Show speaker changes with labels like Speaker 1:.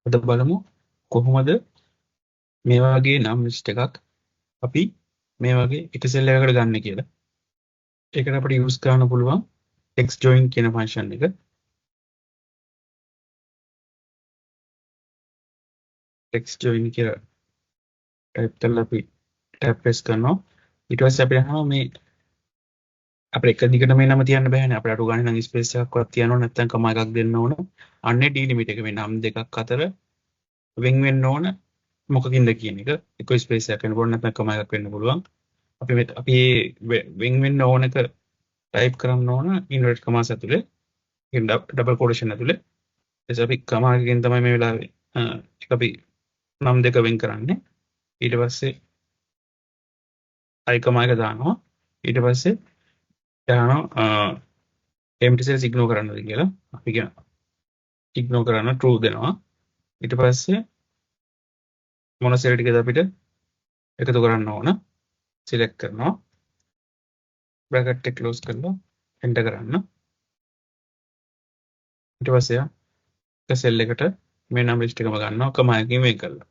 Speaker 1: අද බලමු කොහොමද මේ වගේ නම් ලිස්ට් එකක් අපි මේ වගේ එක සෙල් එකකට ගන්න කියලා. ඒකට අපිට යූස් කරන්න පුළුවන් text join කියන ෆන්ක්ෂන් එක. text join කියලා ටයිප් කරලා අපි ටැබ් ප්‍රෙස් කරනවා. ඊට පස්සේ අපිට අහනවා මේ අපිට එක දිගට මේ නම තියන්න බෑනේ. අපිට අඩු ගානේ නම් ස්පේස් එකක්වත් තියන්න ඕන නැත්නම් කමා එකක් දෙන්න ඕන. අන්නේ ඩීලිමිට් එක මේ නම් දෙකක් අතර වෙන් වෙන්න ඕන මොකකින්ද කියන එක. එක ස්පේස් එකක් වෙන්න පුළුවන් නැත්නම් කමා එකක් වෙන්න පුළුවන්. අපි වෙන් වෙන්න ඕන එක ටයිප් කරන්න ඕන ඉන්වර්ට් කමාස් ඇතුලේ ඩබල් කොටේෂන් ඇතුලේ. එතකොට අපි කමා එකකින් තමයි මේ වෙලාවේ එක අපි නම් දෙක වෙන් කරන්නේ. ඊට පස්සේ අයි කමා එක දානවා. ඊට පස්සේ යනවා empty cells ignore කරන්නද කියලා. අපි කියන ignore කරන්න true දෙනවා. ඊට පස්සේ මොන සෙල් ටිකද අපිට එකතු කරන්න ඕන select කරනවා. bracket එක close කරලා enter කරන්න. ඊට පස්සේ එක සෙල් එකට මේ නම් ලිස්ට් එකම ගන්නවා කමා එකකින් වෙන් කරලා.